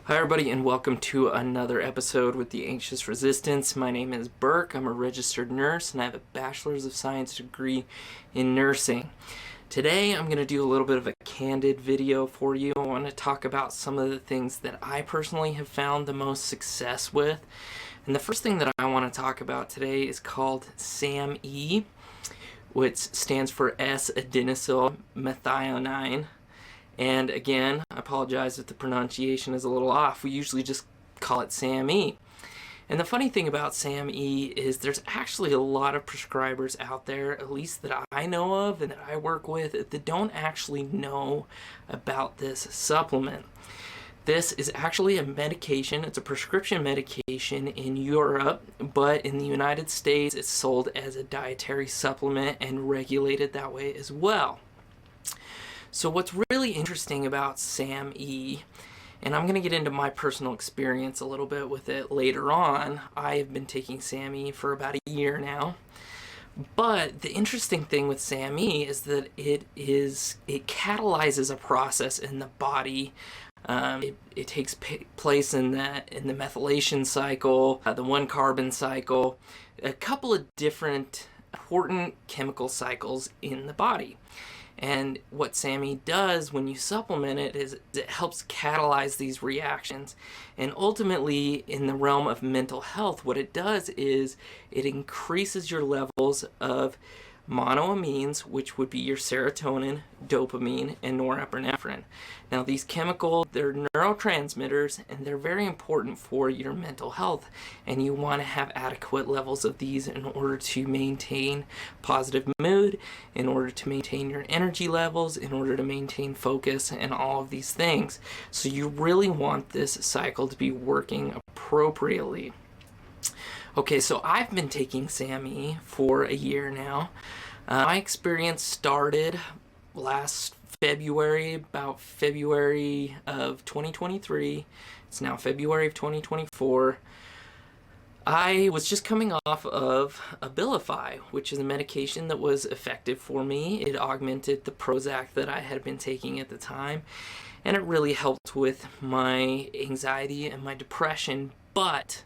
Hi everybody and welcome to another episode with the Anxious Resistance. My name is Burke. I'm a registered nurse and I have a Bachelor's of Science degree in nursing. Today I'm going to do a little bit of a candid video for you. I want to talk about some of the things that I personally have found the most success with. And the first thing that I want to talk about today is called SAMe, which stands for s-adenosylmethionine. And again, I apologize if the pronunciation is a little off. We usually just call it SAMe. And the funny thing about SAMe is there's actually a lot of prescribers out there, at least that I know of and that I work with, that don't actually know about this supplement. This is actually a medication. It's a prescription medication in Europe, but in the United States it's sold as a dietary supplement and regulated that way as well. So what's really interesting about SAMe, and I'm going to get into my personal experience a little bit with it later on. I have been taking SAMe for about a year now. But the interesting thing with SAMe is that it catalyzes a process in the body. It takes place in the methylation cycle, the 1-carbon cycle, a couple of different important chemical cycles in the body. And what SAMe does when you supplement it is it helps catalyze these reactions. And ultimately, in the realm of mental health, what it does is it increases your levels of monoamines, which would be your serotonin, dopamine, and norepinephrine. Now these chemicals, they're neurotransmitters and they're very important for your mental health, and you want to have adequate levels of these in order to maintain positive mood, in order to maintain your energy levels, in order to maintain focus, and all of these things. So you really want this cycle to be working appropriately. Okay, so I've been taking SAMe for a year now. My experience started last February, about February of 2023. It's now February of 2024. I was just coming off of Abilify, which is a medication that was effective for me. It augmented the Prozac that I had been taking at the time, and it really helped with my anxiety and my depression, but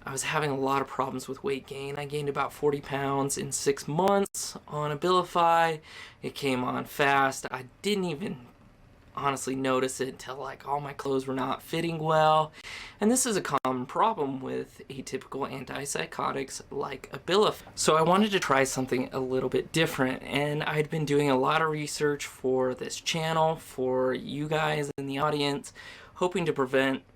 I was having a lot of problems with weight gain. I gained about 40 pounds in 6 months on Abilify. It came on fast. I didn't even honestly notice it until like all my clothes were not fitting well. And this is a common problem with atypical antipsychotics like Abilify. So I wanted to try something a little bit different, and I'd been doing a lot of research for this channel, for you guys in the audience, hoping to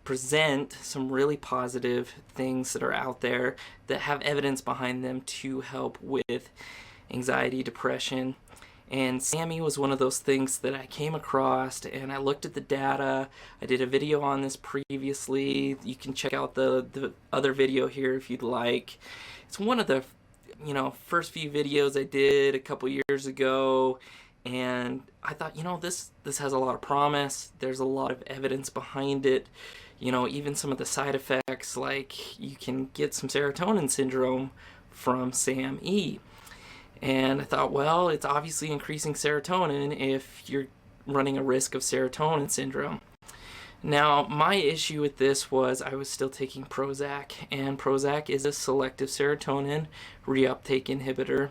present some really positive things that are out there that have evidence behind them to help with anxiety, depression. And SAMe was one of those things that I came across, and I looked at the data. I did a video on this previously. You can check out the other video here if you'd like. It's one of the first few videos I did a couple years ago. And I thought, this has a lot of promise. There's a lot of evidence behind it. Even some of the side effects, like you can get some serotonin syndrome from SAMe. And I thought, well, it's obviously increasing serotonin if you're running a risk of serotonin syndrome. Now, my issue with this was I was still taking Prozac, and Prozac is a selective serotonin reuptake inhibitor.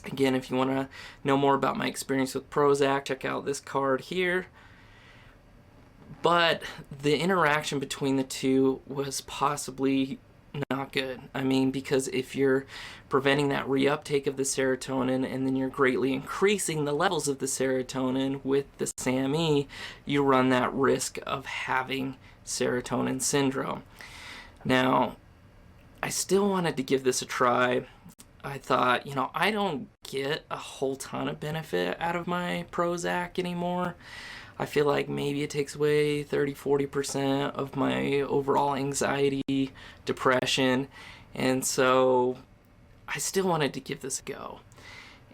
Again, if you want to know more about my experience with Prozac, check out this card here. But the interaction between the two was possibly not good. I mean, because if you're preventing that reuptake of the serotonin and then you're greatly increasing the levels of the serotonin with the SAMe, you run that risk of having serotonin syndrome. Now, I still wanted to give this a try. I thought, I don't get a whole ton of benefit out of my Prozac anymore. I feel like maybe it takes away 30-40% of my overall anxiety, depression, and so I still wanted to give this a go.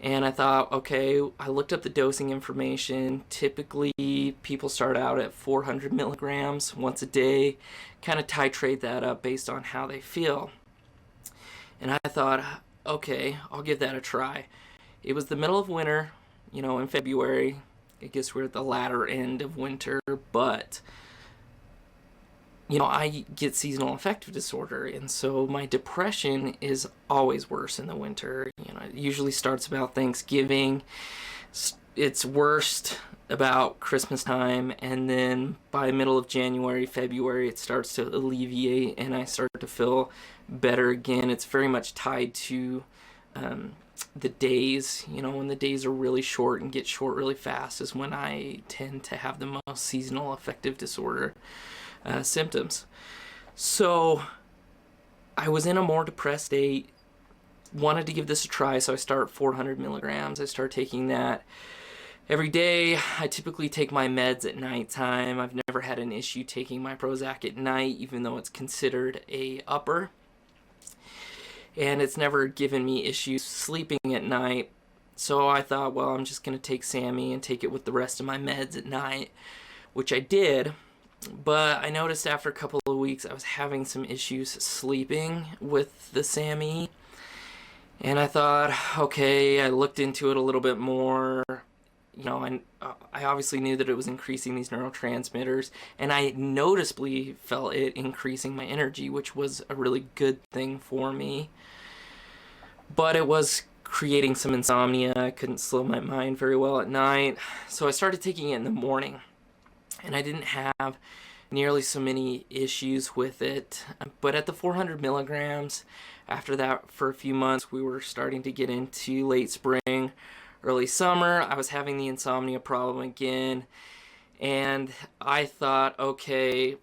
And I thought, okay, I looked up the dosing information. Typically, people start out at 400 milligrams once a day, kind of titrate that up based on how they feel. And I thought, okay, I'll give that a try. It was the middle of winter, in February. I guess we're at the latter end of winter, but I get seasonal affective disorder, and so my depression is always worse in the winter. It usually starts about Thanksgiving. It's worst about Christmas time, and then by middle of January, February, it starts to alleviate, and I start to feel better again. It's very much tied to the days. When the days are really short and get short really fast is when I tend to have the most seasonal affective disorder symptoms. So I was in a more depressed state, wanted to give this a try, so I start 400 milligrams. I start taking that every day. I typically take my meds at nighttime. I've never had an issue taking my Prozac at night, even though it's considered a upper. And it's never given me issues sleeping at night. So I thought, well, I'm just going to take SAMe and take it with the rest of my meds at night, which I did. But I noticed after a couple of weeks I was having some issues sleeping with the SAMe. And I thought, okay, I looked into it a little bit more. I obviously knew that it was increasing these neurotransmitters, and I noticeably felt it increasing my energy, which was a really good thing for me. But it was creating some insomnia. I couldn't slow my mind very well at night, so I started taking it in the morning, and I didn't have nearly so many issues with it. But at the 400 milligrams, after that for a few months, we were starting to get into late spring, early summer. I was having the insomnia problem again, and I thought, okay,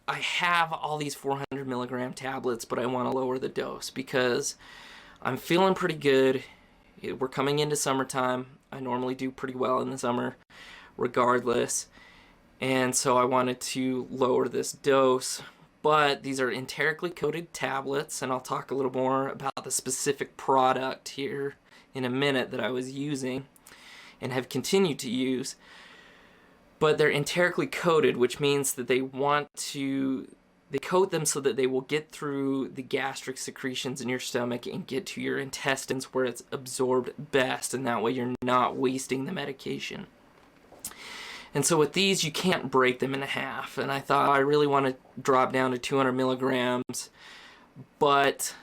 I have all these 400 milligram tablets, but I want to lower the dose because I'm feeling pretty good. We're coming into summertime. I normally do pretty well in the summer regardless, and so I wanted to lower this dose. But these are enterically coated tablets, and I'll talk a little more about the specific product here in a minute that I was using and have continued to use. But they're enterically coated, which means that they coat them so that they will get through the gastric secretions in your stomach and get to your intestines where it's absorbed best, and that way you're not wasting the medication. And so with these, you can't break them in half, and I thought I really want to drop down to 200 milligrams, but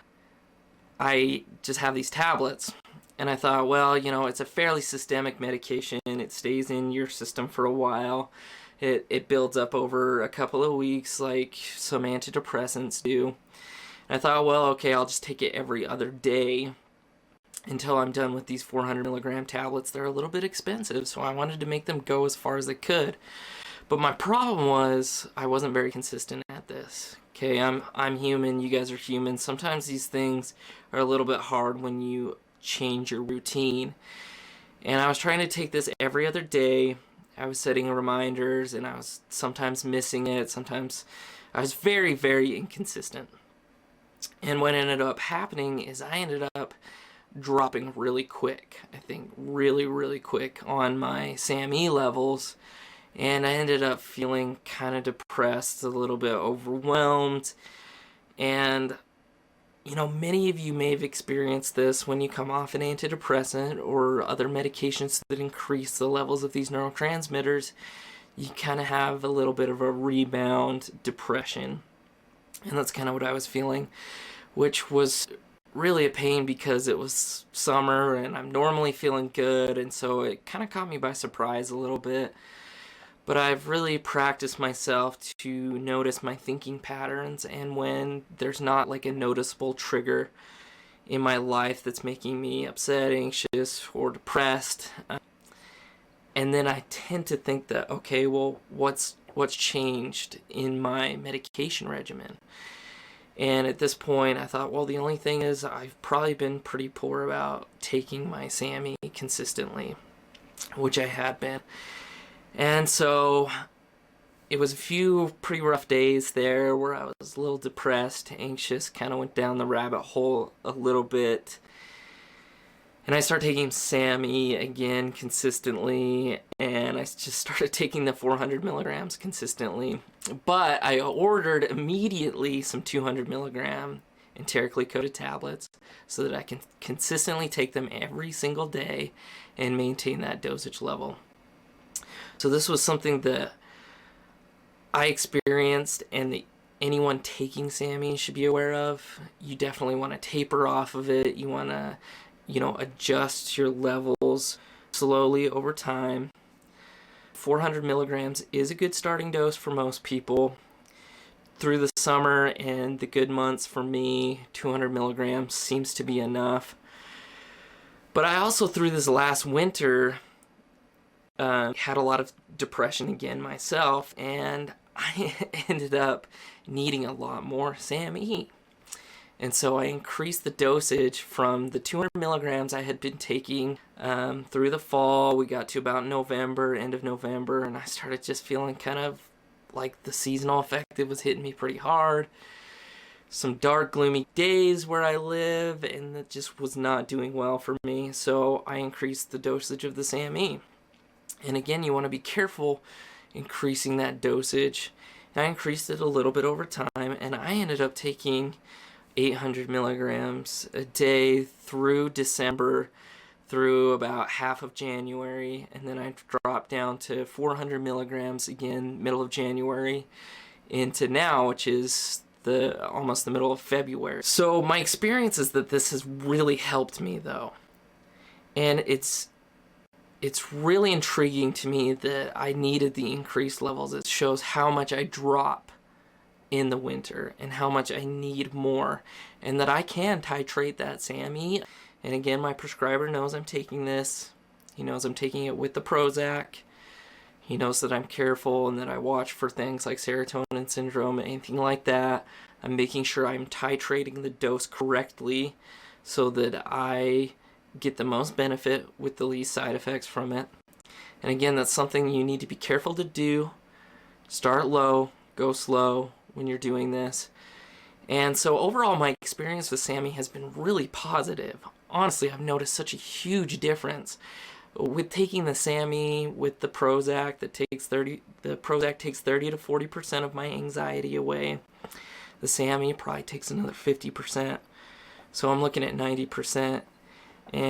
I just have these tablets. And I thought, well, it's a fairly systemic medication. It stays in your system for a while. It builds up over a couple of weeks like some antidepressants do. And I thought, well, okay, I'll just take it every other day until I'm done with these 400 milligram tablets. They're a little bit expensive, so I wanted to make them go as far as I could. But my problem was I wasn't very consistent at this. Okay, I'm human, you guys are human. Sometimes these things are a little bit hard when you change your routine. And I was trying to take this every other day. I was setting reminders, and I was sometimes missing it. Sometimes I was very, very inconsistent. And what ended up happening is I ended up dropping really quick. I think really, really quick on my SAMe levels. And I ended up feeling kind of depressed, a little bit overwhelmed. And many of you may have experienced this when you come off an antidepressant or other medications that increase the levels of these neurotransmitters. You kind of have a little bit of a rebound depression. And that's kind of what I was feeling, which was really a pain because it was summer and I'm normally feeling good, and so it kind of caught me by surprise a little bit. But I've really practiced myself to notice my thinking patterns, and when there's not like a noticeable trigger in my life that's making me upset, anxious, or depressed, and then I tend to think that, okay, well, what's changed in my medication regimen? And at this point, I thought, well, the only thing is I've probably been pretty poor about taking my SAMe consistently, which I had been. And so it was a few pretty rough days there where I was a little depressed, anxious, kind of went down the rabbit hole a little bit. And I started taking SAMe again consistently, and I just started taking the 400 milligrams consistently. But I ordered immediately some 200 milligram enterically coated tablets so that I can consistently take them every single day and maintain that dosage level. So this was something that I experienced and anyone taking SAMe should be aware of, you definitely want to taper off of it. You want to, adjust your levels slowly over time. 400 milligrams is a good starting dose for most people. Through the summer and the good months for me, 200 milligrams seems to be enough. But I also, through this last winter, had a lot of depression again myself, and I ended up needing a lot more SAMe. And so I increased the dosage from the 200 milligrams I had been taking through the fall. We got to about November, end of November, and I started just feeling kind of like the seasonal effect. It was hitting me pretty hard. Some dark, gloomy days where I live, and it just was not doing well for me. So I increased the dosage of the SAMe. And again, you want to be careful increasing that dosage. And I increased it a little bit over time, and I ended up taking 800 milligrams a day through December, through about half of January, and then I dropped down to 400 milligrams again middle of January into now, which is almost the middle of February. So my experience is that this has really helped me, though, and it's really intriguing to me that I needed the increased levels. It shows how much I drop in the winter and how much I need more, and that I can titrate that SAMe. And again, my prescriber knows I'm taking this. He knows I'm taking it with the Prozac. He knows that I'm careful and that I watch for things like serotonin syndrome, anything like that. I'm making sure I'm titrating the dose correctly so that I get the most benefit with the least side effects from it. And again, that's something you need to be careful to do. Start low, go slow when you're doing this. And so overall, my experience with SAMe has been really positive. Honestly, I've noticed such a huge difference with taking the SAMe with the Prozac. The Prozac takes 30 to 40% of my anxiety away. The SAMe probably takes another 50%. So I'm looking at 90%,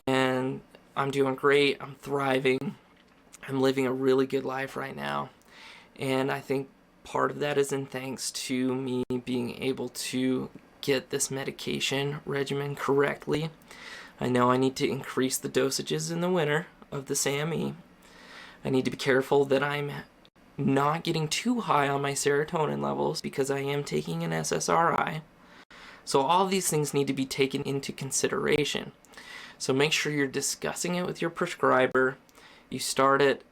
and I'm doing great. I'm thriving. I'm living a really good life right now. And I think part of that is in thanks to me being able to get this medication regimen correctly. I know I need to increase the dosages in the winter of the SAMe. I need to be careful that I'm not getting too high on my serotonin levels because I am taking an SSRI. So all these things need to be taken into consideration. So make sure you're discussing it with your prescriber. You start it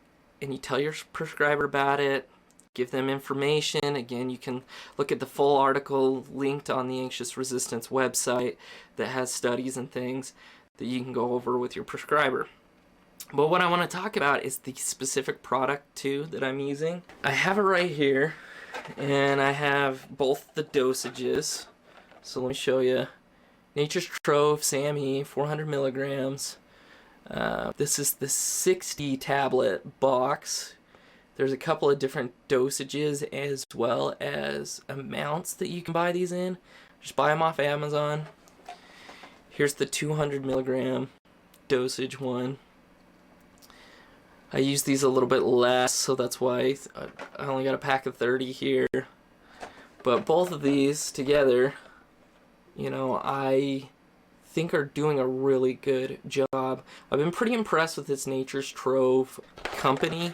and you tell your prescriber about it. Give them information. Again, you can look at the full article linked on the Anxious Resistance website that has studies and things that you can go over with your prescriber. But what I want to talk about is the specific product too that I'm using. I have it right here, and I have both the dosages. So let me show you. Nature's Trove SAMe, 400 milligrams. This is the 60 tablet box. There's a couple of different dosages as well as amounts that you can buy these in. Just buy them off Amazon. Here's the 200 milligram dosage one. I use these a little bit less, so that's why I only got a pack of 30 here. But both of these together, I think are doing a really good job. I've been pretty impressed with this Nature's Trove company.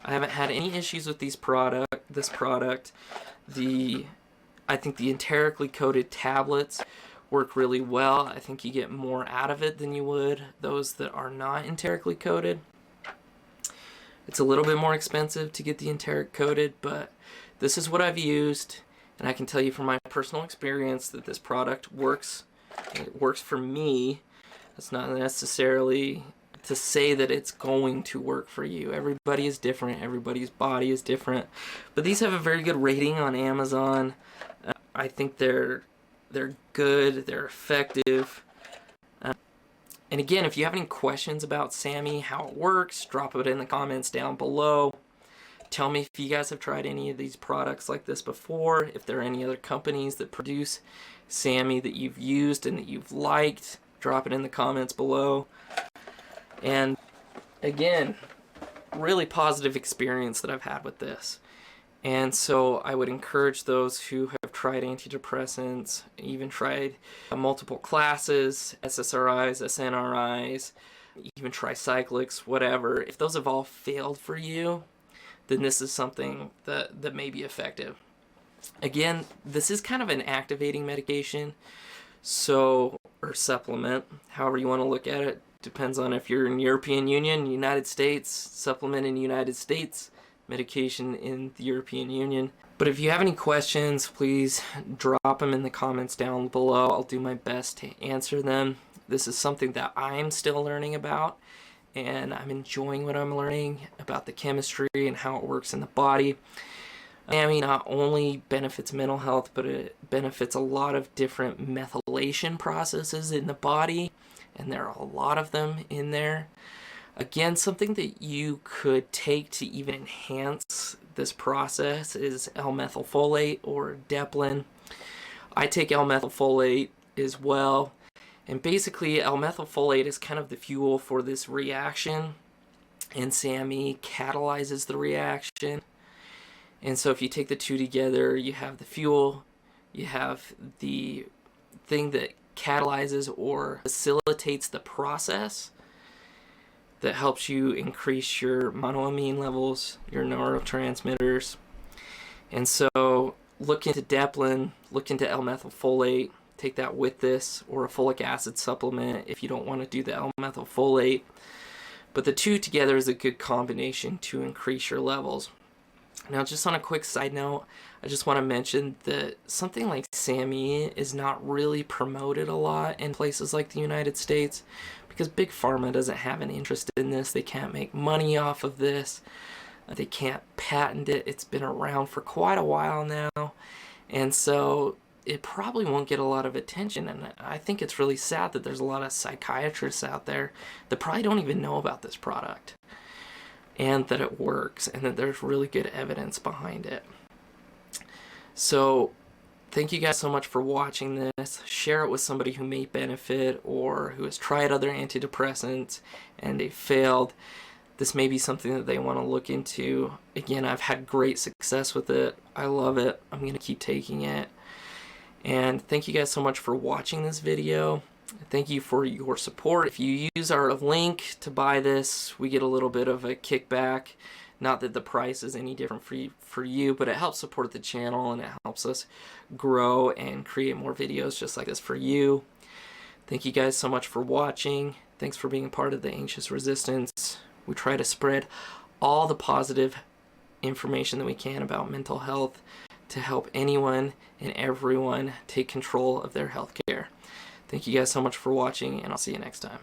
I haven't had any issues with this product. I think the enterically coated tablets work really well. I think you get more out of it than you would those that are not enterically coated. It's a little bit more expensive to get the enteric coated, but this is what I've used, and I can tell you from my personal experience that this product works. It works for me. It's not necessarily to say that it's going to work for you. Everybody is different. Everybody's body is different. But these have a very good rating on Amazon. I think they're good. They're effective. And again, if you have any questions about SAMe, how it works, drop it in the comments down below. Tell me if you guys have tried any of these products like this before, if there are any other companies that produce SAMe that you've used and that you've liked. Drop it in the comments below. And again, really positive experience that I've had with this. And so I would encourage those who have tried antidepressants, even tried multiple classes, SSRIs, SNRIs, even tricyclics, whatever. If those have all failed for you, then this is something that may be effective. Again, this is kind of an activating medication, so, or supplement, however you want to look at it. Depends on if you're in European Union, United States, supplement in the United States, medication in the European Union. But if you have any questions, please drop them in the comments down below. I'll do my best to answer them. This is something that I'm still learning about, and I'm enjoying what I'm learning about the chemistry and how it works in the body. SAMe not only benefits mental health, but it benefits a lot of different methylation processes in the body, and there are a lot of them in there. Again, something that you could take to even enhance this process is L-methylfolate or Deplin. I take L-methylfolate as well, and basically L-methylfolate is kind of the fuel for this reaction, and SAMe catalyzes the reaction. And so if you take the two together, you have the fuel, you have the thing that catalyzes or facilitates the process that helps you increase your monoamine levels, your neurotransmitters. And so look into Deplin, look into L-methylfolate, take that with this, or a folic acid supplement if you don't want to do the L-methylfolate. But the two together is a good combination to increase your levels. Now, just on a quick side note, I just want to mention that something like SAMe is not really promoted a lot in places like the United States because Big Pharma doesn't have an interest in this. They can't make money off of this. They can't patent it. It's been around for quite a while now, and so it probably won't get a lot of attention. And I think it's really sad that there's a lot of psychiatrists out there that probably don't even know about this product, and that it works, and that there's really good evidence behind it. So thank you guys so much for watching this. Share it with somebody who may benefit or who has tried other antidepressants and they failed. This may be something that they want to look into. Again, I've had great success with it. I love it. I'm going to keep taking it. And thank you guys so much for watching this video. Thank you for your support. If you use our link to buy this, we get a little bit of a kickback. Not that the price is any different for you, but it helps support the channel and it helps us grow and create more videos just like this for you. Thank you guys so much for watching. Thanks for being a part of the Anxious Resistance. We try to spread all the positive information that we can about mental health to help anyone and everyone take control of their health care. Thank you guys so much for watching, and I'll see you next time.